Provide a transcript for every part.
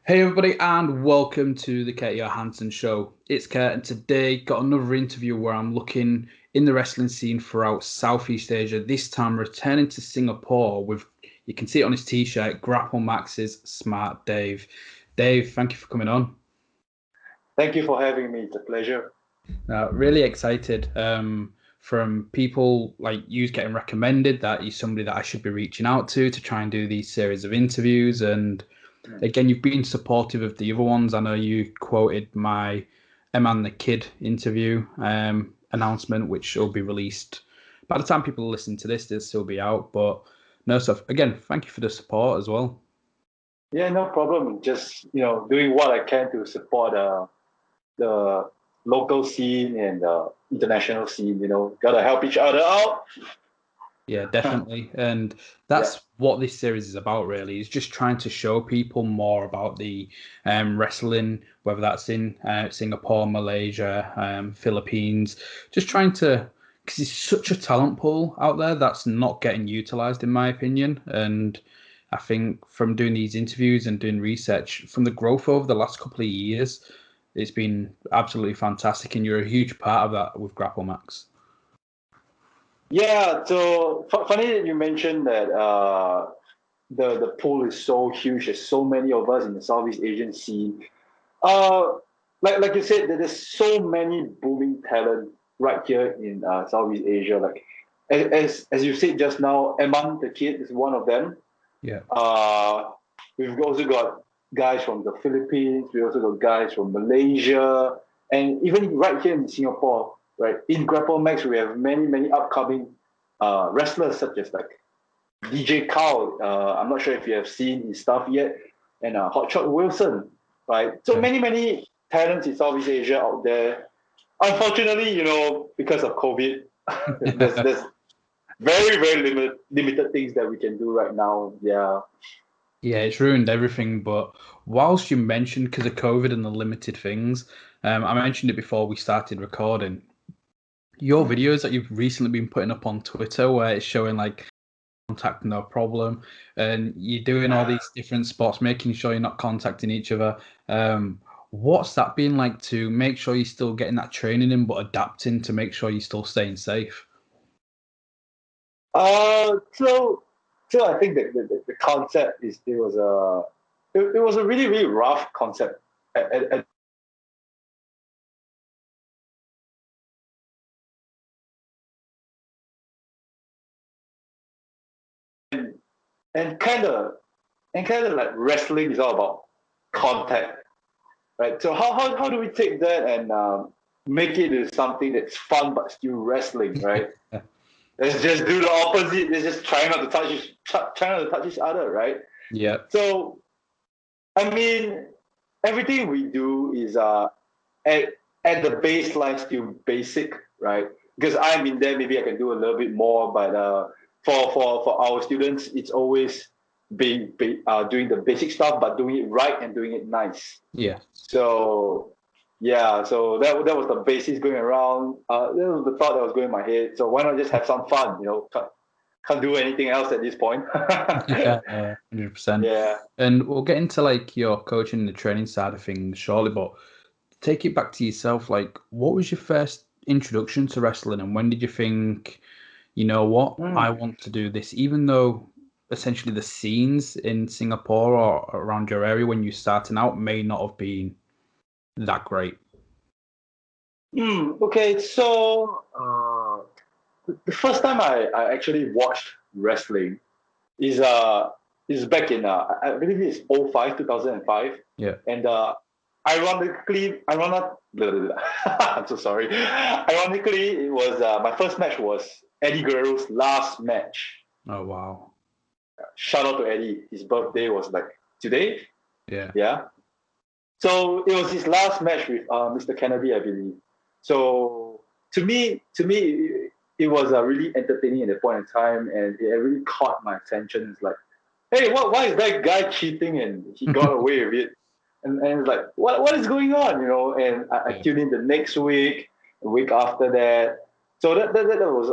Hey everybody, and welcome to the Johansson show. It's Kurt, and today got another interview where I'm looking in the wrestling scene throughout Southeast Asia. This time returning to Singapore with, you can see it on his t-shirt, GrappleMax's Smart Dave. Dave, thank you for coming on. Thank you for having me. It's a pleasure. Really excited. From people like you getting recommended that he's somebody that I should be reaching out to try and do these series of interviews. And again, you've been supportive of the other ones. I know you quoted my Man the Kid interview announcement, which will be released by the time people listen to this. They'll still be out. But no, so again, thank you for the support as well. Yeah, no problem. Just doing what I can to support the local scene and the international scene. Gotta help each other out. Yeah, definitely. And that's what this series is about, really, is just trying to show people more about the wrestling, whether that's in Singapore, Malaysia, Philippines, just trying to, because it's such a talent pool out there that's not getting utilized, in my opinion. And I think from doing these interviews and doing research, from the growth over the last couple of years, it's been absolutely fantastic. And you're a huge part of that with GrappleMax. Yeah. So funny that you mentioned that the pool is so huge. There's so many of us in the Southeast Asian scene. Uh, like you said, there's so many booming talent right here in Southeast Asia. Like as you said just now, Eman the Kid is one of them. Yeah. We've also got guys from the Philippines. We also got guys from Malaysia, and even right here in Singapore, right in GrappleMax, we have many upcoming wrestlers such as like DJ Carl. I'm not sure if you have seen his stuff yet, and Hotshot Wilson, right? So many talents in Southeast Asia out there. Unfortunately, because of COVID, there's very limited things that we can do right now. Yeah. Yeah, it's ruined everything. But whilst you mentioned because of COVID and the limited things, I mentioned it before we started recording. Your videos that you've recently been putting up on Twitter, where it's showing like contact no problem, and you're doing all these different spots, making sure you're not contacting each other. What's that been like to make sure you're still getting that training in, but adapting to make sure you're still staying safe? So I think that the concept is it was a really rough concept and kind of like wrestling is all about contact, right? So how do we take that and make it into something that's fun but still wrestling, right? Let's just do the opposite. Let's just try not to touch each other, right? Yeah. So I mean, everything we do is at the baseline still basic, right? Because I'm in there, maybe I can do a little bit more, but for our students, it's always doing the basic stuff, but doing it right and doing it nice. Yeah. So yeah, so that was the basis going around. That was the thought that was going in my head. So why not just have some fun? Can't do anything else at this point. Yeah, 100%. Yeah. And we'll get into like your coaching and the training side of things shortly, but take it back to yourself. Like, what was your first introduction to wrestling, and when did you think, you know what, I want to do this? Even though essentially the scenes in Singapore or around your area when you're starting out may not have been that great. Okay, so the first time I actually watched wrestling is back in I believe it's 2005. Yeah. And ironically I'm so sorry. Ironically, it was my first match was Eddie Guerrero's last match. Oh wow. Shout out to Eddie. His birthday was like today. Yeah. Yeah. So it was his last match with Mr. Kennedy, I believe. So to me, it was really entertaining at that point in time, and it really caught my attention. It's like, hey, why is that guy cheating and he got away with it? And it's like, what is going on, And I tuned in the next week, a week after that. So that was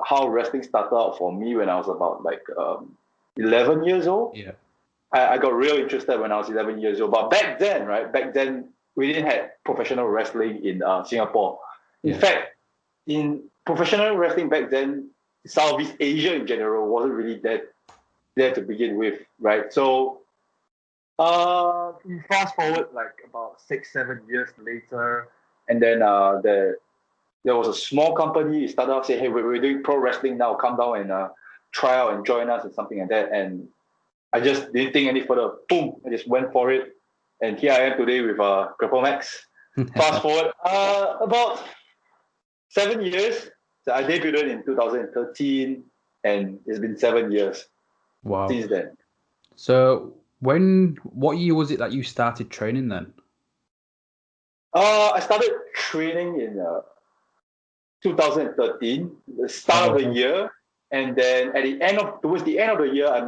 how wrestling started out for me when I was about like 11 years old. Yeah. I got real interested when I was 11 years old. But back then, right? Back then, we didn't have professional wrestling in Singapore. In fact, in professional wrestling back then, Southeast Asia in general wasn't really there to begin with, right? So, fast forward like about 6-7 years later, and then there was a small company started out saying, "Hey, we're doing pro wrestling now. Come down and try out and join us," and something like that. And I just didn't think any further. Boom! I just went for it, and here I am today with GrappleMax. Fast forward about 7 years. So I debuted in 2013, and it's been 7 years since then. So what year was it that you started training then? I started training in 2013, the start of the year, and then towards the end of the year, I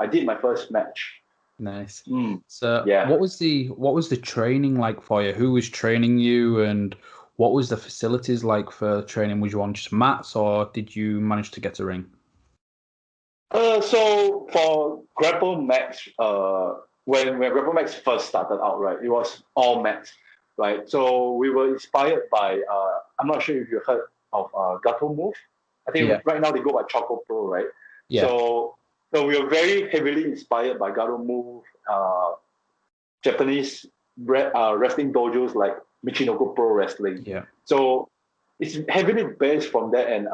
did my first match. Nice. What was the training like for you? Who was training you, and what was the facilities like for training? Was you on just mats, or did you manage to get a ring? So for GrappleMax, when GrappleMax first started out, right, it was all mats, right? So we were inspired by I'm not sure if you heard of Gatoh move. I think right now they go by Choco Pro, right? Yeah. So we were very heavily inspired by Gatoh move, Japanese wrestling dojos like Michinoku Pro Wrestling. Yeah. So it's heavily based from that and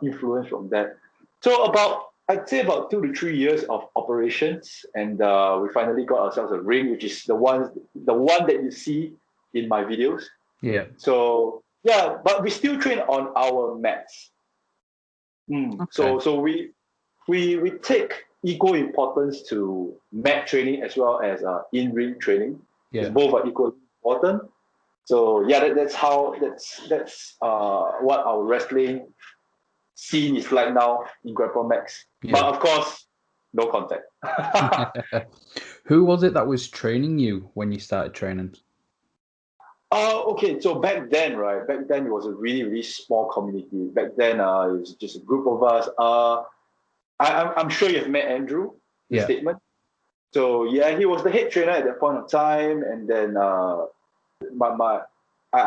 influenced from that. So I'd say about 2 to 3 years of operations, and we finally got ourselves a ring, which is the one that you see in my videos. Yeah. So yeah, but we still train on our mats. Okay. So we take equal importance to mat training as well as in-ring training. Yeah. Both are equally important. So yeah, that's what our wrestling scene is like now in GrappleMax. Yeah. But of course, no contact. Who was it that was training you when you started training? Okay, so back then it was a really, really small community. Back then, it was just a group of us. I'm sure you've met Andrew, the statement. So yeah, he was the head trainer at that point of time, and then I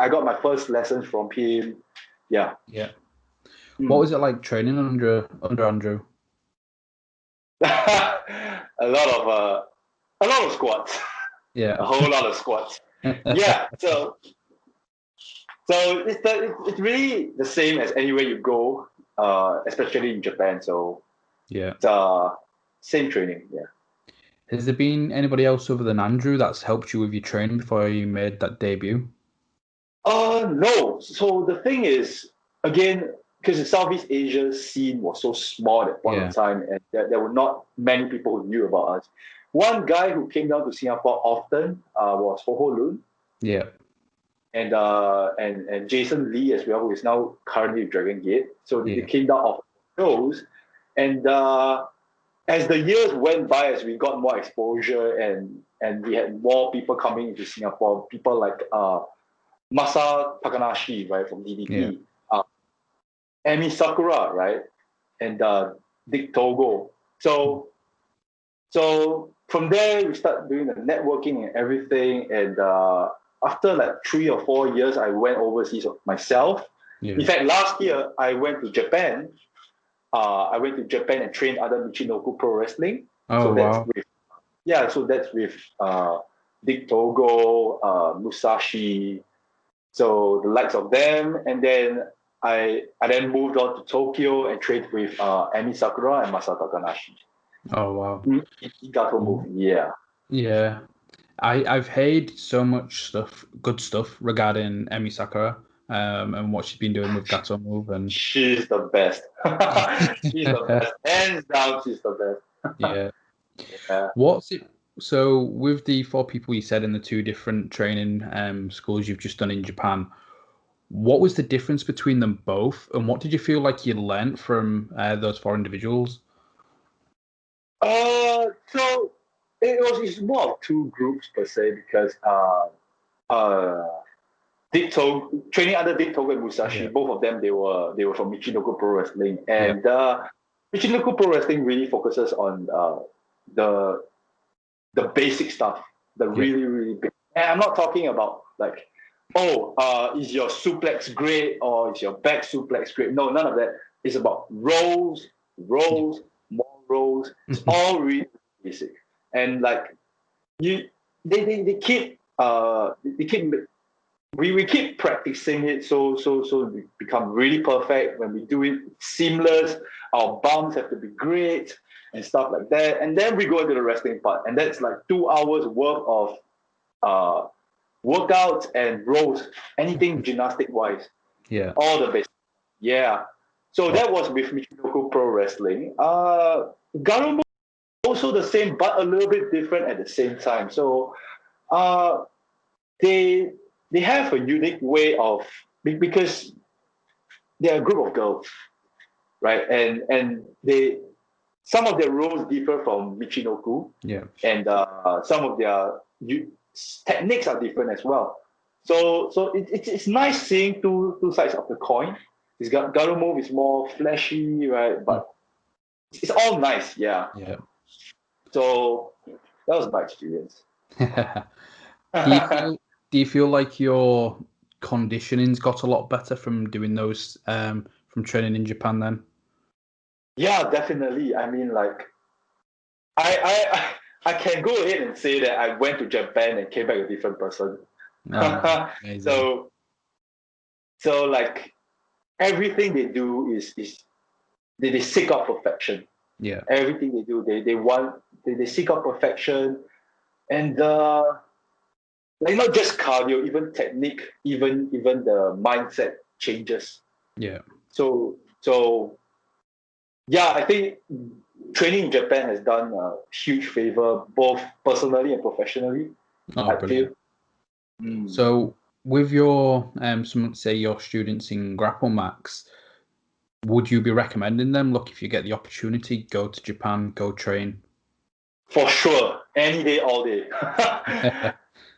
got my first lessons from him. Yeah. Yeah. What was it like training under Andrew? a lot of squats. Yeah. A whole lot of squats. Yeah. So it's really the same as anywhere you go, especially in Japan. So yeah, same training. Yeah. Has there been anybody else other than Andrew that's helped you with your training before you made that debut? No. So the thing is, again, because the Southeast Asia scene was so small at that point of time, and there were not many people who knew about us. One guy who came down to Singapore often was Ho Ho Lun. Yeah. And Jason Lee as well, who is now currently with Dragon Gate. So they came down off shows, and as the years went by, as we got more exposure and we had more people coming into Singapore, people like Masa Takanashi, right, from DDP, Emi Sakura, right, and Dick Togo. So from there we start doing the networking and everything, and after like 3 or 4 years, I went overseas myself. Yeah. In fact, last year I went to Japan. I went to Japan and trained other Michinoku Pro Wrestling. Oh, wow. So that's with Dick Togo, Musashi, so the likes of them. And then I then moved on to Tokyo and trained with Emi Sakura and Masa Takanashi. Oh, wow. Gatoh move, yeah. Yeah. I've heard so much good stuff regarding Emi Sakura and what she's been doing with Gatoh move, and she's the best. She's the best. Hands down, she's the best. Yeah. What's it? So with the 4 people you said in the 2 different training schools you've just done in Japan, what was the difference between them both, and what did you feel like you learnt from those 4 individuals? So it's more of 2 groups per se, because Dick Togo, training under Dick Togo and Musashi, both of them they were from Michinoku Pro Wrestling, and Michinoku Pro Wrestling really focuses on the the basic stuff, the really, really big. And I'm not talking about like, is your suplex great or is your back suplex great? No, none of that. It's about rolls, more rolls. It's all really basic. And like they keep we keep practicing it so we become really perfect. When we do it seamless, our bumps have to be great and stuff like that. And then we go into the wrestling part, and that's like 2 hours worth of workouts and rolls, anything gymnastic wise. Yeah. All the basics. Yeah. So that was with Michinoku Pro Wrestling. Garumo also the same, but a little bit different at the same time. So they have a unique way of, because they're a group of girls, right? And they, some of their roles differ from Michinoku. Yeah. And some of their techniques are different as well. So it's nice seeing two sides of the coin. It's got Garumo is more flashy, right? But it's all nice, yeah. Yeah. So that was my experience. Do you feel like your conditioning's got a lot better from doing those from training in Japan then? Yeah, definitely. I mean, like, I can go ahead and say that I went to Japan and came back a different person. Amazing. So like everything they do is they seek out perfection. Yeah. Everything they do, they seek out perfection, and like not just cardio, even technique, even the mindset changes. Yeah. So yeah, I think training in Japan has done a huge favor, both personally and professionally. Oh, brilliant. So with your some say your students in GrappleMax, would you be recommending them? Look, if you get the opportunity, go to Japan, go train. For sure, any day, all day.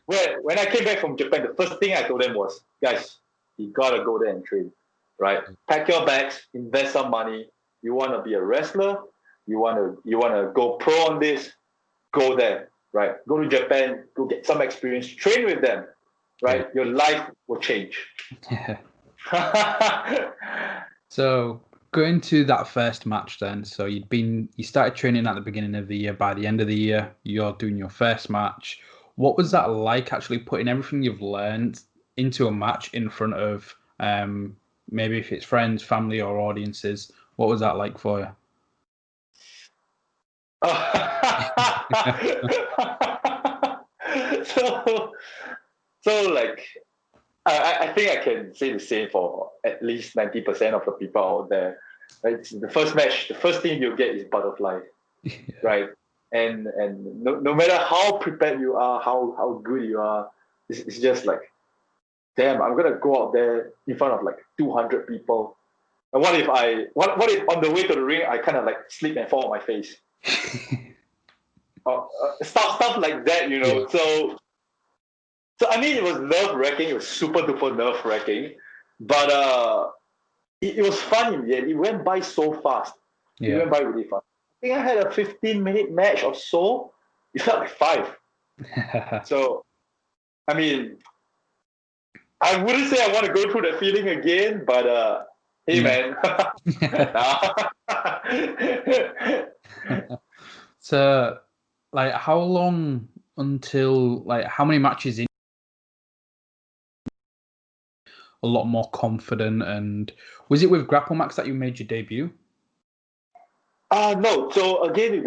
When I came back from Japan, the first thing I told them was, guys, you gotta go there and train, right? Pack your bags, invest some money. You want to be a wrestler, you want to go pro on this, go there, right? Go to Japan, go get some experience, train with them, right? Your life will change. So going to that first match then, so you started training at the beginning of the year. By the end of the year, you're doing your first match. What was that like, actually putting everything you've learned into a match in front of maybe if it's friends, family, or audiences? What was that like for you? So like I think I can say the same for at least 90% of the people out there. Right? The first match, the first thing you get is butterfly, right? And no matter how prepared you are, how good you are, it's just like, damn, I'm gonna go out there in front of like 200 people. And what if on the way to the ring I kind of like slip and fall on my face? Stuff like that, you know. Yeah. So I mean, it was nerve wracking. It was super duper nerve wracking, but it was fun in the end. It went by so fast. It went by really fast. I think I had a 15-minute match or so. It felt like 5. So, I mean, I wouldn't say I want to go through that feeling again, but hey, man. So, like, how long until, like, how many matches in? A lot more confident, and was it with GrappleMax that you made your debut? No. So again,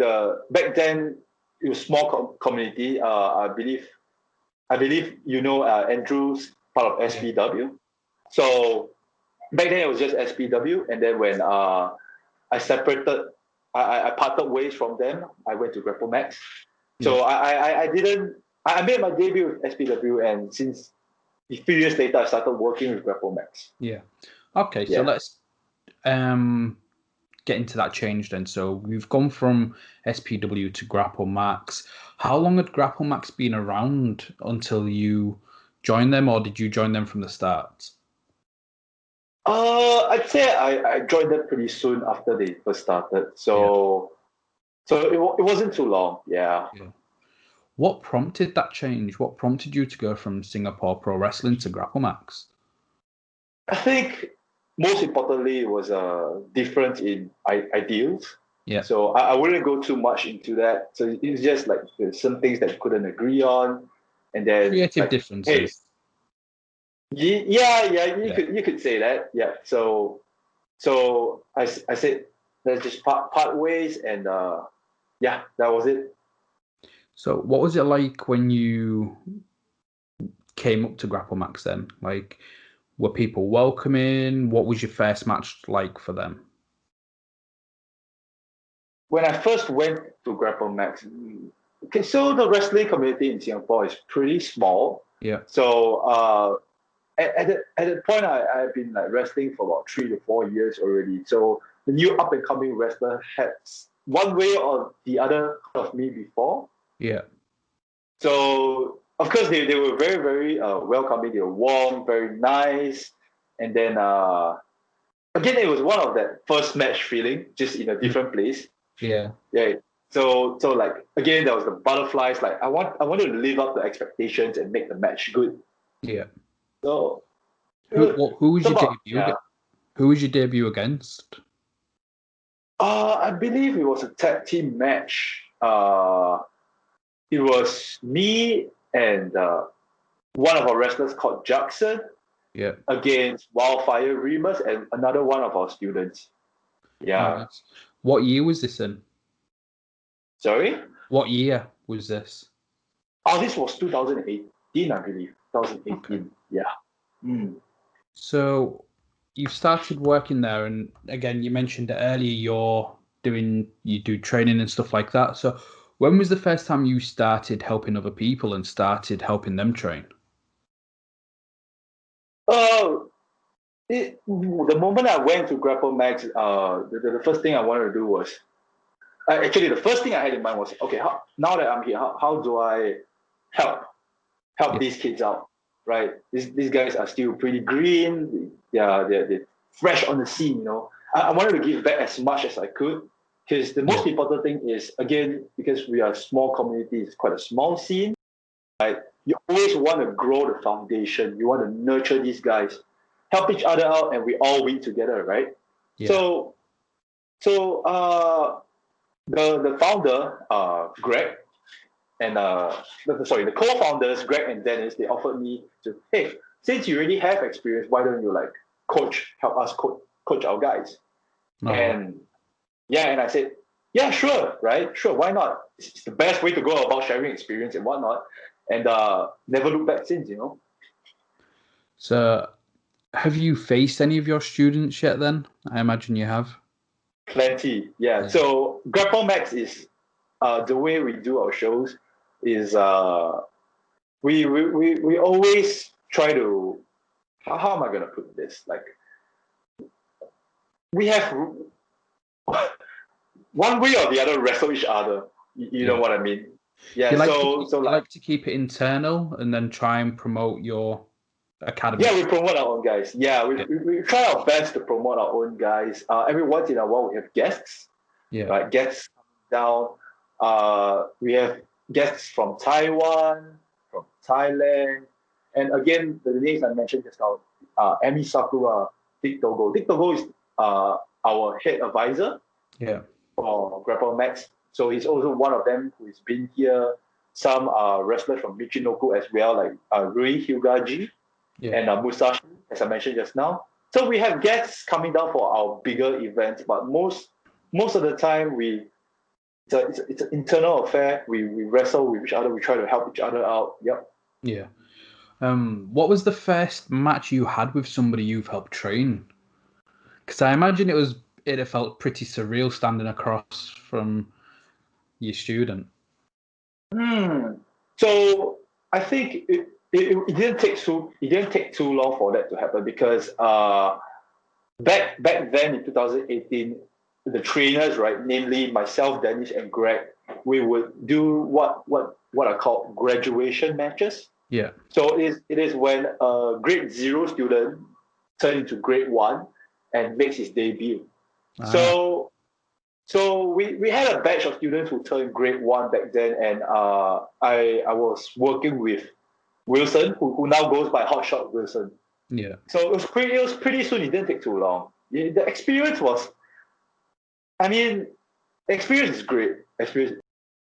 back then it was small community. I believe you know Andrew's part of SPW. So back then it was just SPW, and then when I separated, I parted ways from them. I went to GrappleMax. So I made my debut with SPW, and since a few years later I started working with GrappleMax. Yeah. Okay, so let's get into that change then. So we've gone from SPW to GrappleMax. How long had GrappleMax been around until you joined them, or did you join them from the start? I'd say I joined them pretty soon after they first started. So it wasn't too long. Yeah. What prompted that change? What prompted you to go from Singapore Pro Wrestling to GrappleMax? I think most importantly, it was a difference in ideals. Yeah. So I wouldn't go too much into that. So it's just like there's some things that you couldn't agree on, and then Creative like, differences. hey, you could say that. Yeah. So I said let's just part ways, and yeah, that was it. So what was it like when you came up to GrappleMax then? Like, were people welcoming? What was your first match like for them? When I first went to GrappleMax, okay, so the wrestling community in Singapore is pretty small. Yeah. So at that point, I've been like wrestling for about 3 to 4 years already. So the new up and coming wrestler had one way or the other heard of me before. Yeah. So of course they were very very welcoming. They were warm, very nice, and then again it was one of that first match feeling, just in a different place. Yeah. Yeah. So like again there was the butterflies. Like I wanted to live up to expectations and make the match good. Yeah. So Who was your about, debut? Who was your debut against? I believe it was a tag team match. It was me and one of our wrestlers called Jackson Yeah. against Wildfire Remus and another one of our students. Yeah. Nice. What year was this in? Sorry? What year was this? Oh, this was 2018, I believe. 2018. Okay. Yeah. Mm. So you started working there, and again, you mentioned it earlier. You do training and stuff like that. So when was the first time you started helping other people and started helping them train? Oh, the moment I went to GrappleMax, the first thing I wanted to do was actually the first thing I had in mind was, okay, now that I'm here, how do I help Yeah. these kids out, right? These guys are still pretty green. They're fresh on the scene, you know. I wanted to give back as much as I could, because the most important thing is, again, because we are a small community, it's quite a small scene, right? You always want to grow the foundation. You want to nurture these guys, help each other out, and we all win together, right? Yeah. So the founder, Greg, and the co-founders, Greg and Dennis, they offered me to, hey, since you already have experience, why don't you like help us coach our guys? Oh, And yeah, and I said, yeah, sure, right? Sure, why not? It's the best way to go about sharing experience and whatnot. And never look back since, you know. so have you faced any of your students yet then? I imagine you have. Plenty, yeah. Yeah. So GrappleMax is the way we do our shows is we always try to, how am I gonna put this? Like, we have one way or the other wrestle each other. You know what I mean? Yeah. You like to keep it internal and then try and promote your academy. Yeah, we promote our own guys. Yeah, we try our best to promote our own guys. Every once in a while, we have guests. Yeah. Right, guests down. We have guests from Taiwan, from Thailand, and again, the names I mentioned just now, Emi Sakura, Dick Togo. Dick Togo is our head advisor. Yeah. For GrappleMax. So he's also one of them who's been here. Some wrestlers from Michinoku as well, like Rui Hyugaji and Musashi, as I mentioned just now. So we have guests coming down for our bigger events, but most of the time it's an internal affair. We wrestle with each other. We try to help each other out. Yep. Yeah. What was the first match you had with somebody you've helped train? Because I imagine it felt pretty surreal standing across from your student. So I think it didn't take too long for that to happen, because back then in 2018, the trainers, right, namely myself, Dennis, and Greg, we would do what are called graduation matches. Yeah. So it is when a grade 0 student turns into grade 1 and makes his debut. So So we had a batch of students who turned grade 1 back then, and I was working with Wilson, who now goes by Hotshot Wilson. Yeah. So it was pretty soon. It didn't take too long. The experience was, I mean, experience is great. Experience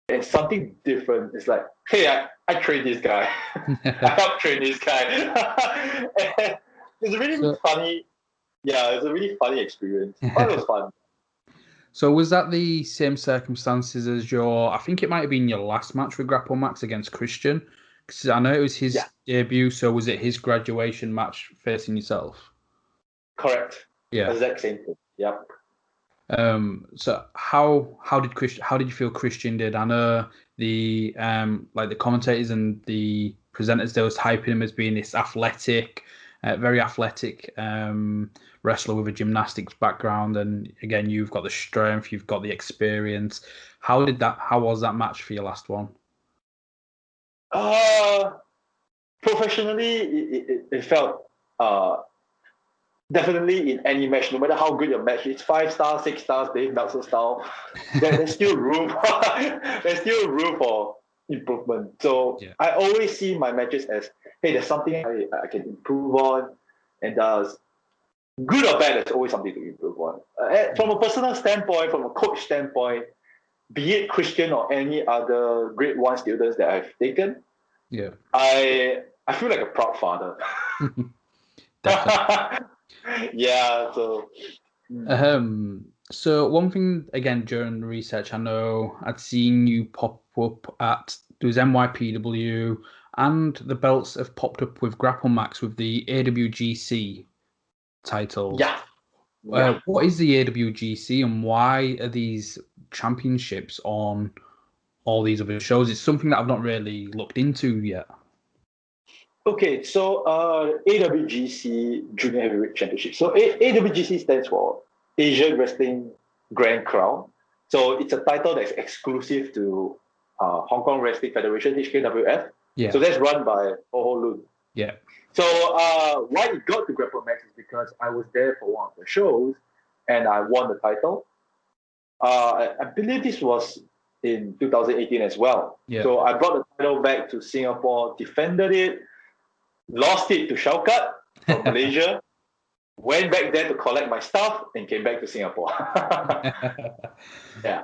and something different. It's like, hey, I trained this guy. I helped train this guy. And it's a really funny. Yeah, it's a really funny experience. But it was fun. So was that the same circumstances as I think it might have been your last match with GrappleMax against Christian? Because I know it was his debut, so was it his graduation match facing yourself? Correct. Yeah. Exact same thing. Yep. So how did you feel Christian did? I know the like the commentators and the presenters, they was hyping him as being this athletic, very athletic wrestler with a gymnastics background, and again, you've got the strength, you've got the experience. How was that match for your last one? Professionally, it felt definitely in any match, no matter how good your match is, 5 stars, 6 stars, Dave Meltzer style, there's still room. There's still room for improvement. So I always see my matches as, hey, there's something I can improve on, and good or bad, there's always something to improve on. From a personal standpoint, from a coach standpoint, be it Christian or any other grade 1 students that I've taken, I feel like a proud father. Definitely. Yeah, so. So one thing again during the research, I know I'd seen you pop up at there was NYPW, and the belts have popped up with GrappleMax with the AWGC titles. Yeah. What is the AWGC and why are these championships on all these other shows? It's something that I've not really looked into yet. Okay, so AWGC Junior Heavyweight Championship. So AWGC stands for Asian Wrestling Grand Crown. So it's a title that's exclusive to Hong Kong Wrestling Federation, HKWF. Yeah. So that's run by Ho Lun. Yeah. So why it got to GrappleMax is because I was there for one of the shows and I won the title. I believe this was in 2018 as well. Yeah. So I brought the title back to Singapore, defended it, lost it to Shaukat from Malaysia, went back there to collect my stuff, and came back to Singapore. Yeah.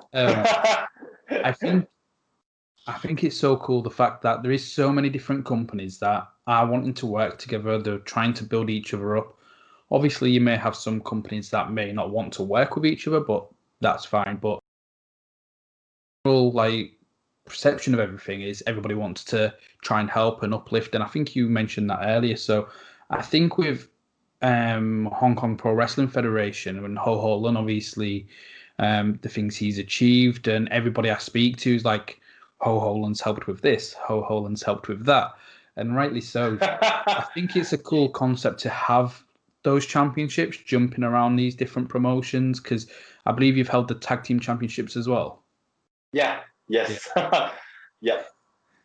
I think it's so cool the fact that there is so many different companies that are wanting to work together. They're trying to build each other up. Obviously, you may have some companies that may not want to work with each other, but that's fine. But like perception of everything is everybody wants to try and help and uplift, and I think you mentioned that earlier. So I think with Hong Kong Pro Wrestling Federation and Ho Lun, obviously the things he's achieved, and everybody I speak to is like, Ho Lun's helped with this, Ho Lun's helped with that, and rightly so. I think it's a cool concept to have those championships jumping around these different promotions, because I believe you've held the tag team championships as well. Yeah. Yes. Yeah.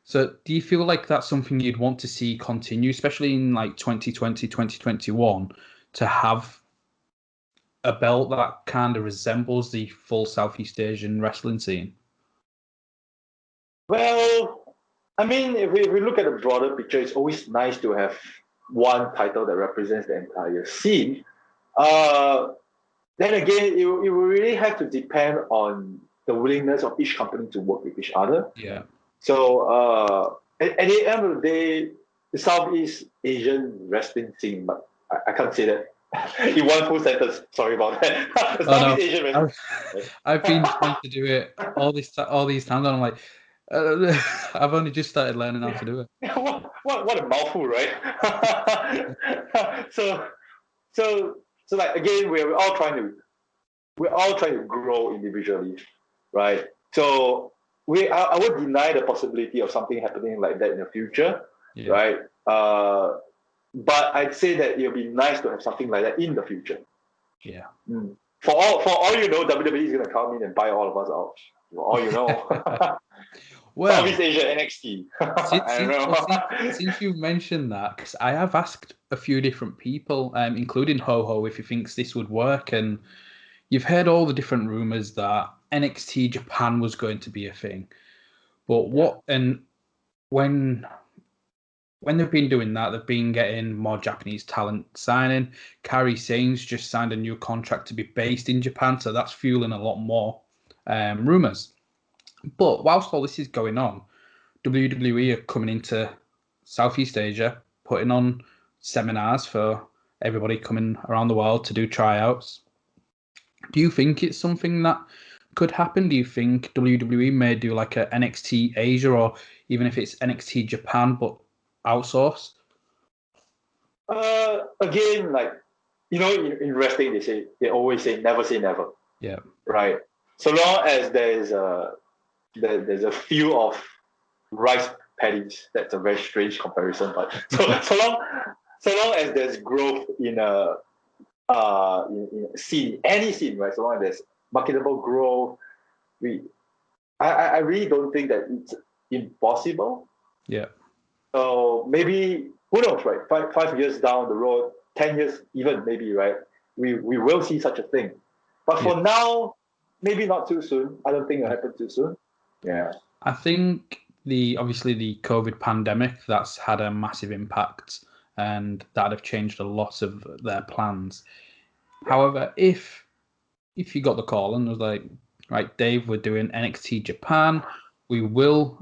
So do you feel like that's something you'd want to see continue, especially in like 2020, 2021, to have a belt that kind of resembles the full Southeast Asian wrestling scene? Well, I mean, if we look at the broader picture, it's always nice to have one title that represents the entire scene. Then again, it will really have to depend on the willingness of each company to work with each other. Yeah. So at the end of the day, the Southeast Asian wrestling scene, but I can't say that in one full sentence. Sorry about that. The Southeast Asian wrestling. I've been trying to do it all these times, and I'm like, I've only just started learning how to do it. What a mouthful, right? So like again, we're all trying to grow individually, right? So I would deny the possibility of something happening like that in the future, right? But I'd say that it'll be nice to have something like that in the future. Yeah. For all you know, WWE is gonna come in and buy all of us out. For all you know. Well, Southeast Asia NXT. I don't know. Since you've mentioned that, because I have asked a few different people, including Ho, if he thinks this would work, and you've heard all the different rumors that NXT Japan was going to be a thing. But what and when they've been doing that, they've been getting more Japanese talent signing. Kairi Sane's just signed a new contract to be based in Japan, so that's fueling a lot more rumours. But whilst all this is going on, WWE are coming into Southeast Asia, putting on seminars for everybody coming around the world to do tryouts. Do you think it's something that could happen? Do you think WWE may do like a NXT Asia, or even if it's NXT Japan but outsourced? Again, like in wrestling, they always say never. Yeah. Right. So long as there's a few of rice paddies. That's a very strange comparison, but so long as there's growth in a scene, any scene, right? So long as there's marketable growth, I really don't think that it's impossible. Yeah. So maybe, who knows, right? 5 years down the road, 10 years even, maybe, right? We will see such a thing. But for now, maybe not too soon. I don't think it'll happen too soon. Yeah. I think obviously the COVID pandemic, that's had a massive impact, and that'd have changed a lot of their plans. Yeah. However, if you got the call and was like, right, Dave, we're doing NXT Japan, we will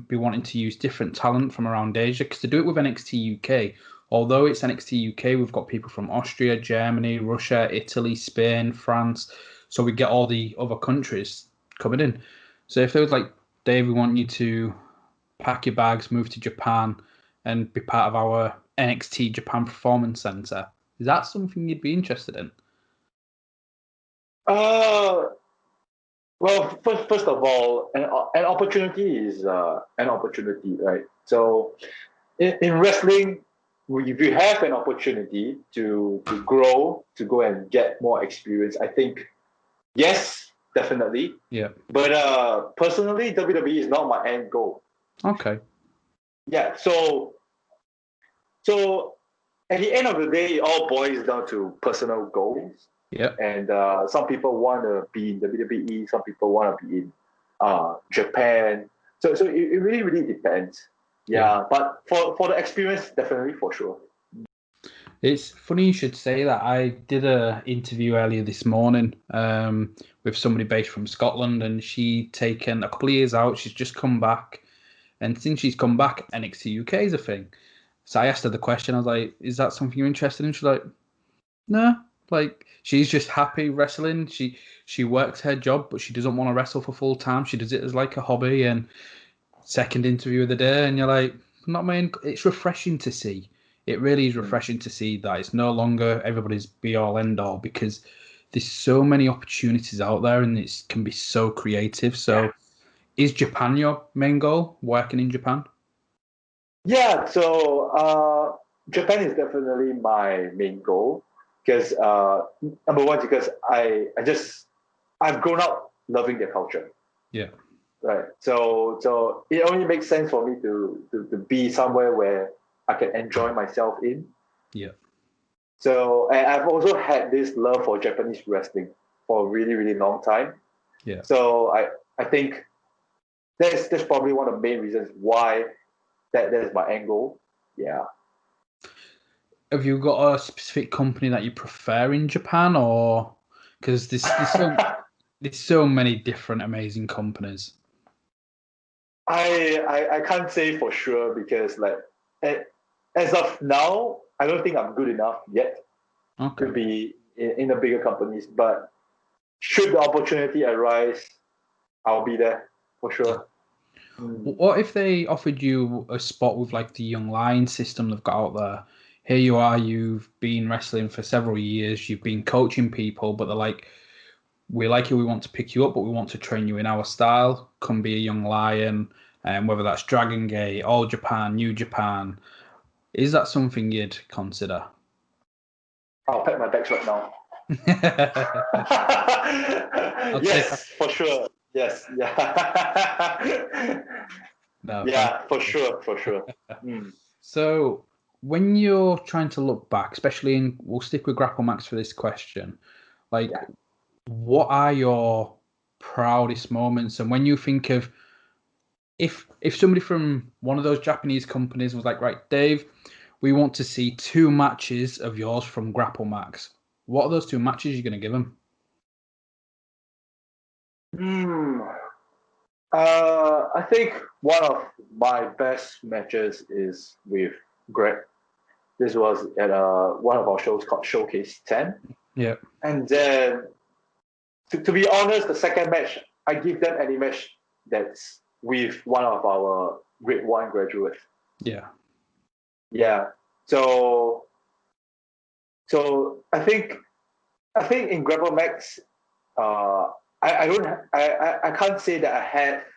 be wanting to use different talent from around Asia, because to do it with NXT UK, although it's NXT UK, we've got people from Austria, Germany, Russia, Italy, Spain, France, so we get all the other countries coming in. So if there was like, Dave, we want you to pack your bags, move to Japan, and be part of our NXT Japan Performance Center, is that something you'd be interested in? Well, first of all, an opportunity is an opportunity, right? So in wrestling, if you have an opportunity to grow, to go and get more experience, I think, yes, definitely. Yeah. But personally, WWE is not my end goal. Okay. Yeah. So at the end of the day, it all boils down to personal goals. Yeah. And some people want to be in WWE, some people want to be in Japan. So it really, really depends. Yeah. But for the experience, definitely, for sure. It's funny you should say that. I did an interview earlier this morning with somebody based from Scotland, and she'd taken a couple of years out. She's just come back, and since she's come back, NXT UK is a thing. So I asked her the question. I was like, "Is that something you're interested in?" She's like, "No." Like, she's just happy wrestling. She works her job, but she doesn't want to wrestle for full time. She does it as like a hobby. And second interview of the day, and you're like, not main. It's refreshing to see. It really is refreshing to see that it's no longer everybody's be all end all, because there's so many opportunities out there, and it can be so creative. So, is Japan your main goal? Working in Japan? Yeah. So Japan is definitely my main goal. Because number one, because I've grown up loving their culture. Yeah. Right. So it only makes sense for me to be somewhere where I can enjoy myself in. Yeah. So, and I've also had this love for Japanese wrestling for a really, really long time. Yeah. So I think that's probably one of the main reasons why that is my end goal. Yeah. Have you got a specific company that you prefer in Japan, or because there's so many different amazing companies? I can't say for sure, because like as of now, I don't think I'm good enough yet to be in the bigger companies. But should the opportunity arise, I'll be there for sure. What if they offered you a spot with like the Young Lion system they've got out there? Here you are, you've been wrestling for several years, you've been coaching people, but they're like, we like you, we want to pick you up, but we want to train you in our style. Come be a Young Lion, and whether that's Dragon Gate, All Japan, New Japan. Is that something you'd consider? I'll pack my bags right now. Yes, for sure. Yes, yeah. No, yeah, for sure. So when you're trying to look back, especially we'll stick with GrappleMax for this question, like, what are your proudest moments? And when you think of if somebody from one of those Japanese companies was like, right, Dave, we want to see 2 matches of yours from GrappleMax. What are those 2 matches you're going to give them? I think one of my best matches is with Greg. This was at one of our shows called Showcase 10. Yeah. And then, to be honest, the second match, I give them any match that's with one of our grade 1 graduates. Yeah. Yeah. So I think in GrappleMax, I can't say that I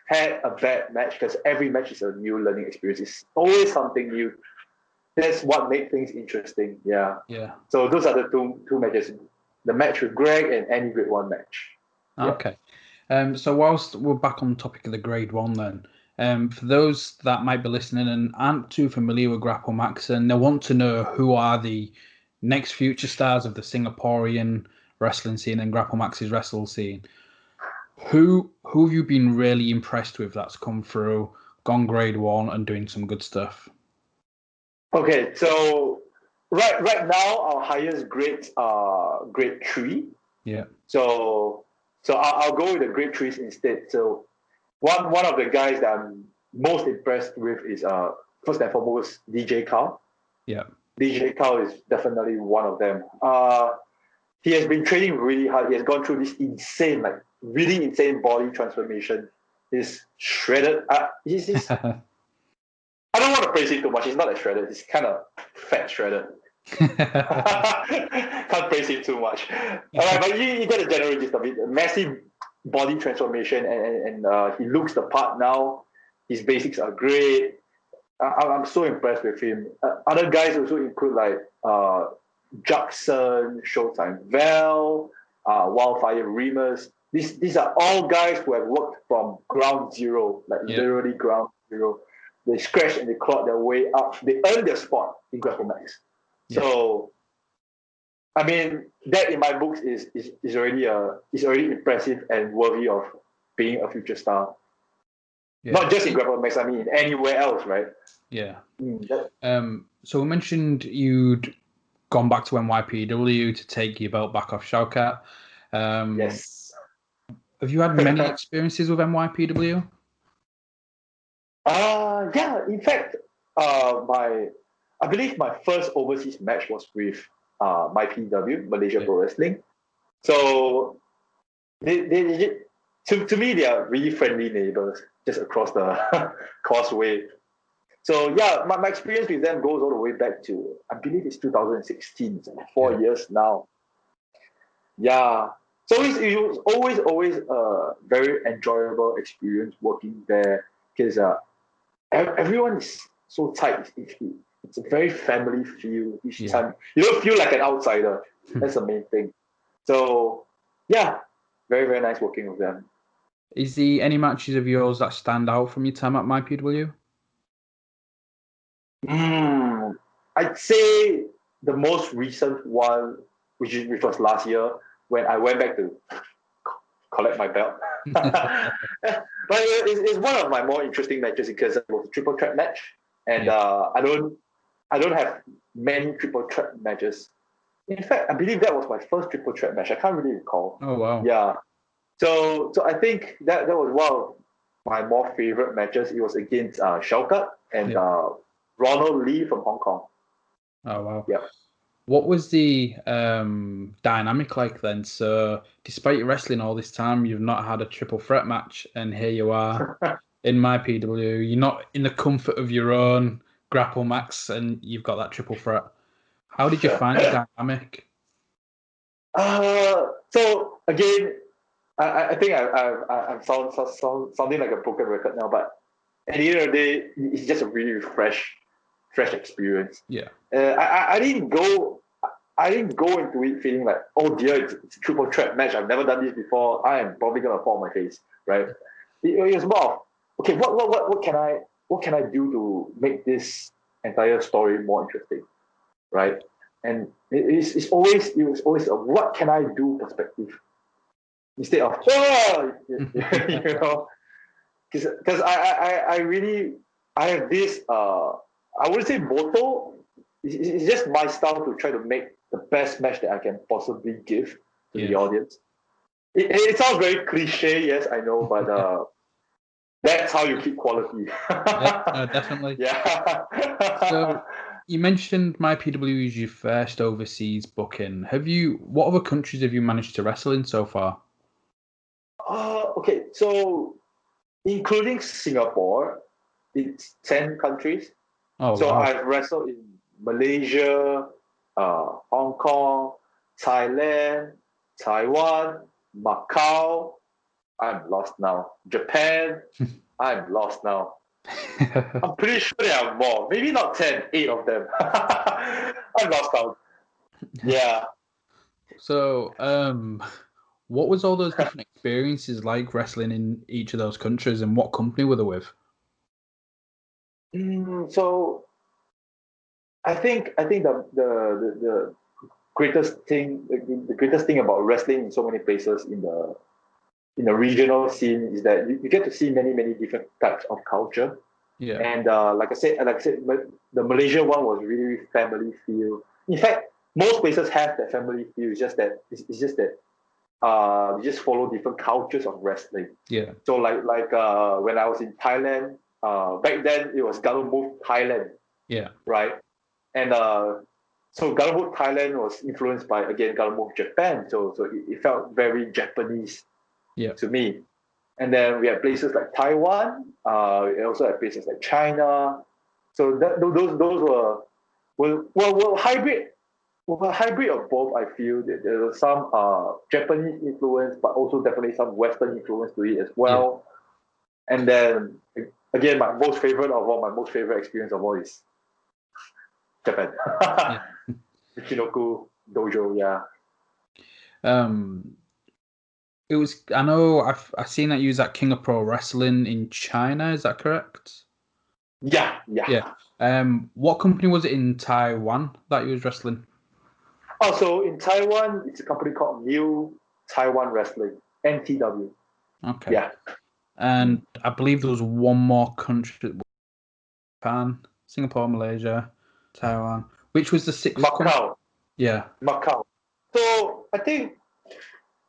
had a bad match because every match is a new learning experience. It's always something new. That's what makes things interesting. Yeah. Yeah. So those are the two matches: the match with Greg and any grade 1 match. Okay. So whilst we're back on the topic of the grade 1 then, for those that might be listening and aren't too familiar with GrappleMax and they want to know who are the next future stars of the Singaporean wrestling scene and GrappleMax's wrestling scene, who have you been really impressed with that's come through, gone grade 1 and doing some good stuff? Okay, so right now our highest grades are grade 3. Yeah. So I'll go with the grade 3s instead. So one of the guys that I'm most impressed with is first and foremost DJ Carl. Yeah. DJ Carl is definitely one of them. He has been training really hard. He has gone through this insane, like really insane body transformation. He's shredded. He's I don't want to praise him too much. He's not that shredded. He's kind of fat shredded. Can't praise him too much. All right, but you get the general gist of it. Massive body transformation, and he looks the part now. His basics are great. I'm so impressed with him. Other guys also include like Jackson, Showtime Val, Wildfire Remus. These are all guys who have worked from ground zero, like literally ground zero. They scratched and they clawed their way up. They earned their spot in GrappleMax. Yeah. So, I mean, that in my books is already impressive and worthy of being a future star. Yeah. Not just in GrappleMax, I mean anywhere else, right? Yeah. So we mentioned you'd gone back to NYPW to take your belt back off Shoukat. Yes. Have you had many experiences with NYPW? Yeah. In fact, I believe my first overseas match was with my PW, Malaysia Pro Wrestling. So to me they are really friendly neighbors just across the causeway. So yeah, my experience with them goes all the way back to, I believe it's 2016, so 4 years now. Yeah. So it was always a very enjoyable experience working there because everyone is so tight. It's a very family feel each time. You don't feel like an outsider. That's the main thing. So yeah, very, very nice working with them. Is there any matches of yours that stand out from your time at MyPW? I'd say the most recent one, which was last year, when I went back to collect my belt. But it's one of my more interesting matches because it was a triple threat match, and I don't have many triple threat matches. In fact, I believe that was my first triple threat match. I can't really recall. Oh wow! Yeah, so I think that was one of my more favorite matches. It was against Shoukat and Ronald Lee from Hong Kong. Oh wow! Yeah. What was the dynamic like then? So, despite you wrestling all this time, you've not had a triple threat match, and here you are in MyPW. You're not in the comfort of your own GrappleMax, and you've got that triple threat. How did you find the dynamic? So again, I think I'm sounding like a broken record now, but at the end of the day, it's just a really fresh experience. Yeah. I didn't go into it feeling like, oh dear, it's a triple threat match. I've never done this before. I am probably gonna fall on my face, right? It was more of, okay, what can I do to make this entire story more interesting, right? And it was always a what can I do perspective. instead of you know, because I really I have this I wouldn't say motto. It's just my style to try to make the best match that I can possibly give to the audience. It sounds very cliche, yes, I know, but that's how you keep quality. Yeah, definitely. Yeah. So you mentioned MyPW is your first overseas booking. What other countries have you managed to wrestle in so far? Okay, so including Singapore, it's 10 countries. Oh, So wow. I've wrestled in Malaysia, Hong Kong, Thailand, Taiwan, Macau. I'm lost now. Japan. I'm lost now. I'm pretty sure there are more. Maybe not 10, 8 of them. I'm lost now. Yeah. So, what was all those different experiences like wrestling in each of those countries, and what company were they with? So I think the greatest thing about wrestling in so many places in the regional scene is that you get to see many different types of culture. Yeah. And like I said, the Malaysia one was really family feel. In fact, most places have that family feel. It's just that you just follow different cultures of wrestling. Yeah. So when I was in Thailand, back then it was Gatoh Thailand, Yeah. right? And so Gatoh Thailand was influenced by again Gatoh Japan. So it felt very Japanese Yeah. to me. And then we had places like Taiwan. We also had places like China. So those were hybrid. Well, a hybrid of both. I feel that there was some Japanese influence, but also definitely some Western influence to it as well. And then again, my most favorite experience of all is Japan. Yeah. Michinoku dojo, yeah. It was. I know. I've seen that you was at King of Pro Wrestling in China. Is that correct? Yeah. Yeah. What company was it in Taiwan that you was wrestling? Also in Taiwan, it's a company called New Taiwan Wrestling, NTW. Okay. Yeah. And I believe there was one more country: Japan, Singapore, Malaysia, Taiwan. Which was the sixth country? Macau. Yeah. Macau. So I think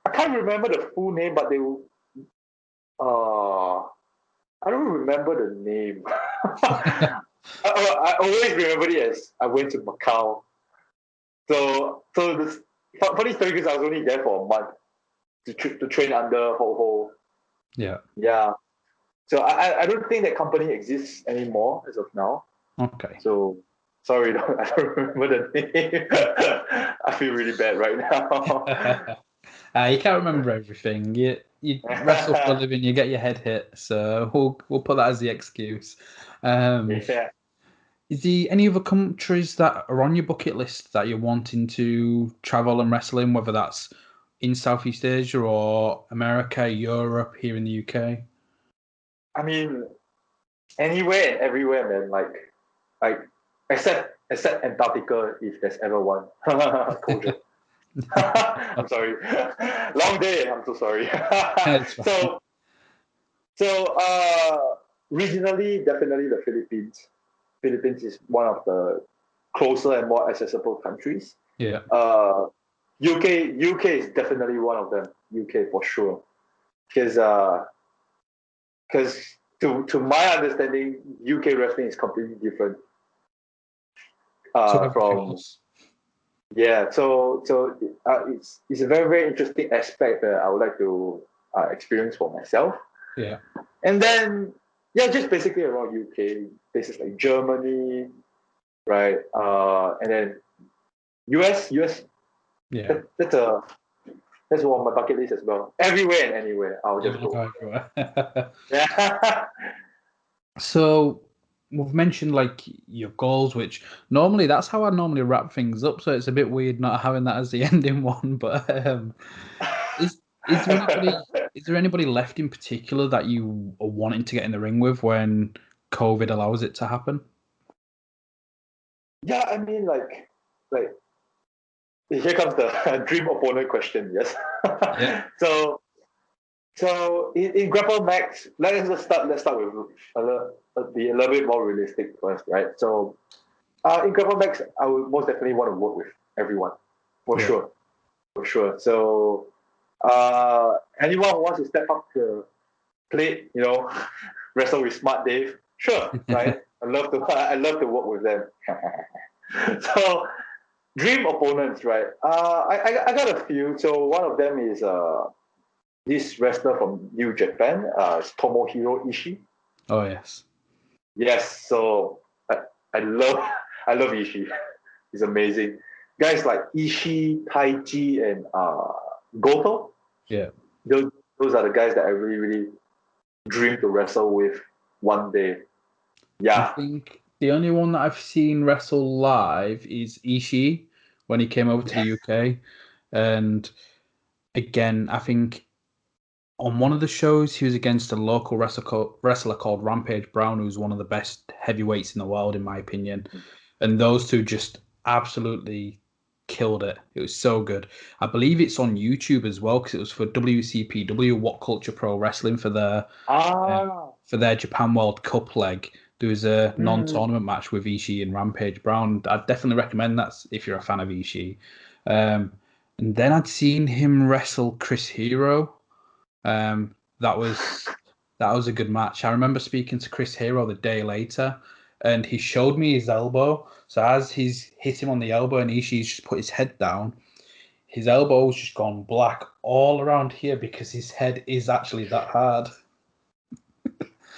I can't remember the full name, but they I don't remember the name. I always remember it as I went to Macau. So this funny story because I was only there for a month to train under Ho Ho. Yeah. Yeah. So I don't think that company exists anymore as of now. Okay. So sorry, I don't remember the name. I feel really bad right now. You can't remember everything. You wrestle for a living, you get your head hit. So we'll put that as the excuse. Yeah. Is there any other countries that are on your bucket list that you're wanting to travel and wrestle in, whether that's in Southeast Asia or America, Europe, here in the UK? I mean, anywhere and everywhere, man. Like except Antarctica, if there's ever one. Culture. I'm sorry. Long day. I'm so sorry. It's fine. So regionally, definitely the Philippines. Philippines is one of the closer and more accessible countries. Yeah. UK is definitely one of them. UK for sure. Because to my understanding, UK wrestling is completely different So everything from else. yeah. So it's a very interesting aspect that I would like to experience for myself. Yeah. And then yeah, just basically around UK, places like Germany, right? And then US. Yeah. That's one on my bucket list as well. Everywhere and anywhere, I'll You just want to go go. everywhere. Yeah. So we've mentioned like your goals, which normally that's how I normally wrap things up. So it's a bit weird not having that as the ending one. But is there anybody left in particular that you are wanting to get in the ring with when COVID allows it to happen? Yeah, I mean, like here comes the dream opponent question. Yes. Yeah. So So in GrappleMax, let's start with be a little bit more realistic first, right? So in GrappleMax, I would most definitely want to work with everyone, for Yeah. sure, for sure. So anyone who wants to step up to plate, wrestle with Smart Dave, sure, right? I love to work with them. So dream opponents, right? I got a few. So one of them is this wrestler from New Japan, Tomohiro Ishii. Oh yes. Yes, so I love I love Ishii. He's amazing. Guys like Ishii, Taiji, and Goto. Yeah. Those are the guys that I really really dream to wrestle with one day. I Yeah. think the only one that I've seen wrestle live is Ishii when he came over to the UK. And again, I think on one of the shows, he was against a local wrestler called Rampage Brown, who's one of the best heavyweights in the world, in my opinion. And those two just absolutely killed it. It was so good. I believe it's on YouTube as well because it was for WCPW, What Culture Pro Wrestling, for their Japan World Cup leg. There was a non-tournament match with Ishii and Rampage Brown. I'd definitely recommend that if you're a fan of Ishii. And then I'd seen him wrestle Chris Hero. Um, that was that was a good match. I remember speaking to Chris Hero the day later, and he showed me his elbow. So as he's hit him on the elbow, and Ishii's just put his head down, his elbow's just gone black all around here because his head is actually that hard.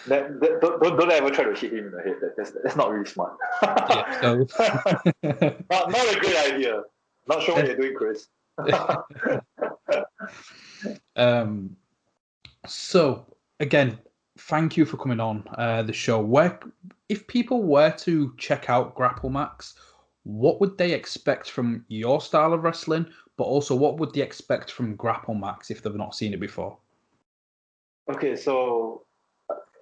Don't ever try to hit him in the head. That's not really smart. Yeah, so not a good idea. Not sure what you're doing, Chris. So again, thank you for coming on the show. If people were to check out GrappleMax, what would they expect from your style of wrestling? But also, what would they expect from GrappleMax if they've not seen it before? Okay, so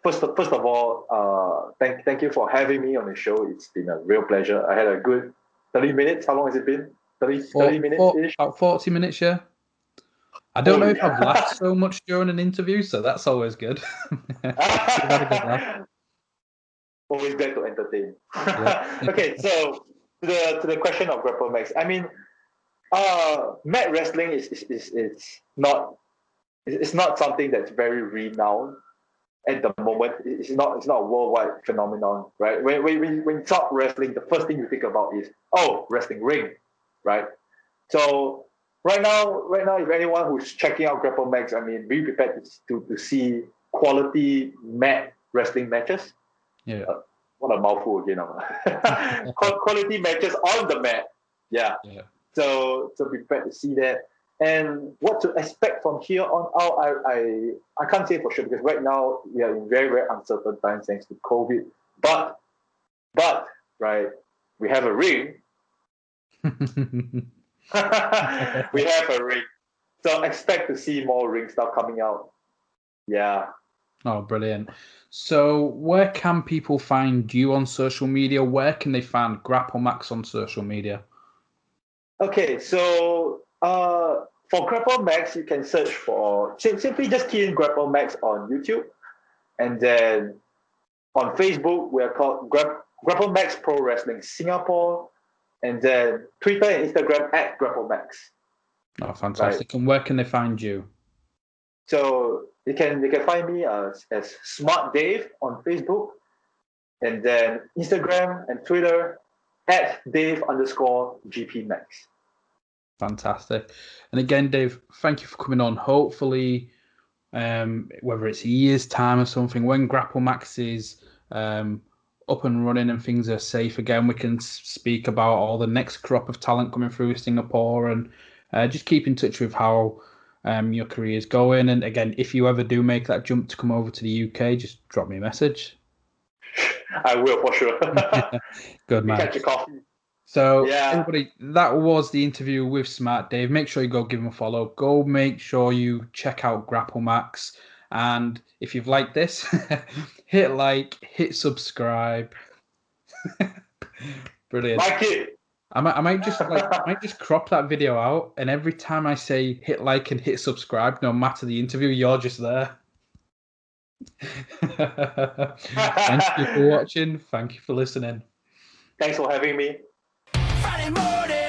first of all, thank you for having me on the show. It's been a real pleasure. I had a good 30 minutes. How long has it been? 30 minutes ish. About 40 minutes, yeah. I don't know Holy. if I've laughed so much during an interview, so that's always good. We've had a good laugh. Always glad to entertain. Yeah. Okay, so to the question of GrappleMax, I mean, mat wrestling is not something that's very renowned at the moment. It's not a worldwide phenomenon, right? When you talk wrestling, the first thing you think about is wrestling ring, right? So right now, if anyone who's checking out GrappleMax, I mean, be prepared to see quality mat wrestling matches. Yeah. What a mouthful again. Quality matches on the mat. Yeah. Yeah. So be prepared to see that. And what to expect from here on out, I can't say for sure because right now we are in very, very uncertain times thanks to COVID. But right, we have a ring. We have a ring. So expect to see more ring stuff coming out. Yeah. Oh, brilliant. So where can people find you on social media? Where can they find GrappleMax on social media? Okay, so for GrappleMax, you can search for simply just key in GrappleMax on YouTube, and then on Facebook we are called GrappleMax Pro Wrestling Singapore, and then Twitter and Instagram at GrappleMax. Oh, fantastic! Right. And where can they find you? So they can find me as Smart Dave on Facebook, and then Instagram and Twitter at Dave_GPMax. Fantastic. And again, Dave, thank you for coming on. Hopefully, whether it's a year's time or something, when GrappleMax is up and running and things are safe again, we can speak about all the next crop of talent coming through Singapore and just keep in touch with how your career is going. And again, if you ever do make that jump to come over to the UK, just drop me a message. I will for sure. Good man. Catch a coffee. So, everybody, that was the interview with Smart Dave. Make sure you go give him a follow. Go make sure you check out GrappleMax. And if you've liked this, hit like, hit subscribe. Brilliant. Like it. I might just crop that video out, and every time I say hit like and hit subscribe, no matter the interview, you're just there. Thank you for watching. Thank you for listening. Thanks for having me. Friday morning.